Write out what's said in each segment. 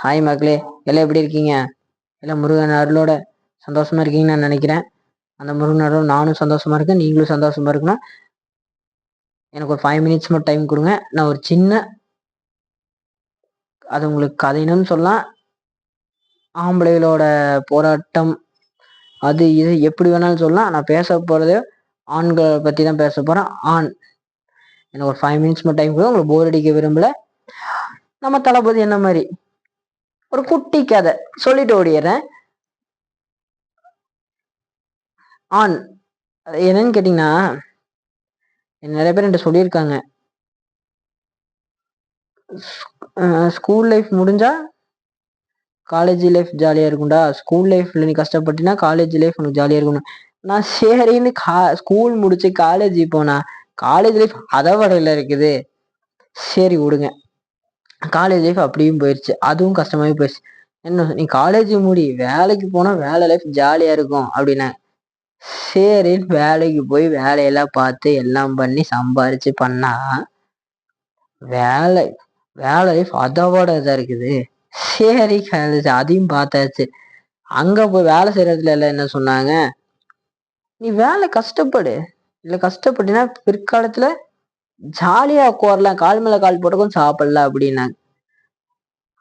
Hi மக்களே, எல்லாம் எப்படி இருக்கீங்க? எல்லாம் முருகன் அருளோட சந்தோஷமா இருக்கீங்கன்னு நான் நினைக்கிறேன். அந்த முருகன் அருள் நானும் சந்தோஷமா இருக்கேன், நீங்களும் சந்தோஷமா இருக்கணும். எனக்கு ஒரு 5 மினிட்ஸ் மட்டும் டைம் கொடுங்க. நான் ஒரு சின்ன அது உங்களுக்கு கதைன்னு சொல்லலாம். ஆம்பளைகளோட போராட்டம் அது இது எப்படி வேணாலும் சொல்லலாம். நான் பேச போறது ஆண்களை பத்தி தான் பேச போறேன். எனக்கு ஒரு 5 மினிட்ஸ் மட்டும் டைம் கொடுங்க. உங்களுக்கு போர் அடிக்க விரும்பல. நம்ம தளபதி என்ன மாதிரி ஒரு குட்டி கதை சொல்லிட்டு ஓடிடுறேன். ஆண் என்னன்னு கேட்டீங்கன்னா, நிறைய பேர் என்கிட்ட சொல்லியிருக்காங்க, ஸ்கூல் லைஃப் முடிஞ்சா காலேஜ் லைஃப் ஜாலியா இருக்கும்டா, ஸ்கூல் லைஃப்ல நீ கஷ்டப்பட்டினா காலேஜ் லைஃப் உனக்கு ஜாலியா இருக்கணும். நான் சரின்னு ஸ்கூல் முடிச்சு காலேஜ் போனா காலேஜ் லைஃப் அதை வடையில இருக்குது. சரி விடுங்க, காலேஜ் லைஃப் அப்படியும் போயிடுச்சு, அதுவும் கஷ்டமாவே போயிடுச்சு. என்ன நீ காலேஜ் முடி, வேலைக்கு போனா வேலை லைஃப் ஜாலியா இருக்கும் அப்படின்னா, சரி வேலைக்கு போய் வேலையெல்லாம் பார்த்து எல்லாம் பண்ணி சம்பாரிச்சு பண்ணா வேலை வேலை லைஃப் அதோட இதா இருக்குது. சரி அதையும் பார்த்தாச்சு. அங்க போய் வேலை செய்யறதுல எல்லாம் என்ன சொன்னாங்க, நீ வேலை கஷ்டப்படு, இல்ல கஷ்டப்பட்டினா பிற்காலத்துல ஜாலியா உட்காரலாம், கால் மேல கால் போட்டுக்கும் சாப்பிடலாம் அப்படின்னாங்க.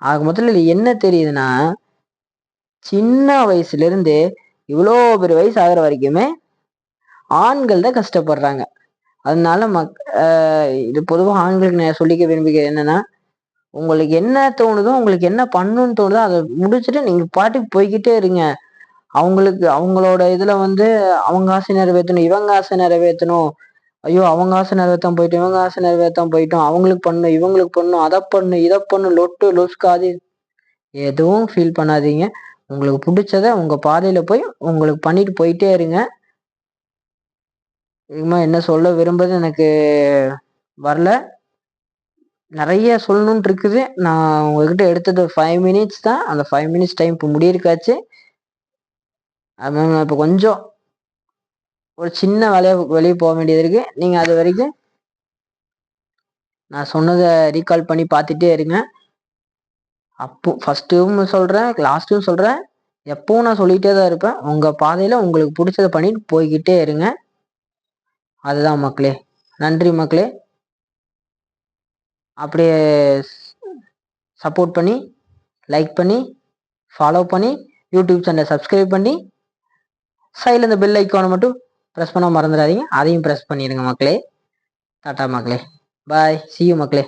ஆக மொத்தத்துல என்ன தெரியுதுன்னா, சின்ன வயசுல இருந்து இவ்வளோ பெரிய வயசு ஆகிற வரைக்குமே ஆண்கள் தான் கஷ்டப்படுறாங்க. அதனால இது பொதுவாக ஆண்களுக்கு நான் சொல்லிக்க விரும்புகிறது என்னன்னா, உங்களுக்கு என்ன தோணுதோ, உங்களுக்கு என்ன பண்ணணும்னு தோணுதோ அதை முடிச்சுட்டு நீங்க பாட்டுக்கு போய்கிட்டே இருங்க. அவங்களோட இதுல அவங்க ஆசை நிறைவேற்றணும், இவங்க ஆசை நிறைவேற்றணும், ஐயோ அவங்க ஆசை நிறைவேற்றாம போயிட்டோம், இவங்க ஆசை நிறைவேற்றாம போயிட்டோம், அவங்களுக்கு பண்ணணும், இவங்களுக்கு பண்ணணும், அதை பண்ணணும், இதை பண்ணணும், லொட்டு லொஸ்காது எதுவும் ஃபீல் பண்ணாதீங்க. உங்களுக்கு பிடிச்சத உங்க பாதையில போய் உங்களுக்கு பண்ணிட்டு போயிட்டே இருங்க. இதுமா என்ன சொல்ல விரும்புறது எனக்கு வரல, நிறைய சொல்லணும்னு இருக்குது. நான் உங்ககிட்ட எடுத்தது 5 மினிட்ஸ் தான். அந்த 5 மினிட்ஸ் டைம் இப்போ முடியிருக்காச்சு. இப்போ கொஞ்சம் ஒரு சின்ன வெளியே போக வேண்டியது இருக்கு. நீங்க அது வரைக்கும் நான் சொன்னதை ரீகால் பண்ணி பார்த்துட்டே இருங்க. அப்போ ஃபர்ஸ்ட்டும் சொல்றேன், லாஸ்ட்டும் சொல்றேன், எப்பவும் நான் சொல்லிட்டே தான் இருப்பேன். உங்க பாதையில உங்களுக்கு பிடிச்சதை பண்ணிட்டு போய்கிட்டே இருங்க. அதுதான் மக்களே. நன்றி மக்களே. அப்படியே சப்போர்ட் பண்ணி, லைக் பண்ணி, ஃபாலோ பண்ணி, யூடியூப் சேனலை சப்ஸ்கிரைப் பண்ணி, சைடில் இந்த பெல் ஐக்கானை மட்டும் ப்ரெஸ் பண்ண மறந்துடாதீங்க. அதையும் ப்ரெஸ் பண்ணிடுங்க மக்களே. டாட்டா மக்களே, பாய், see you மக்களே.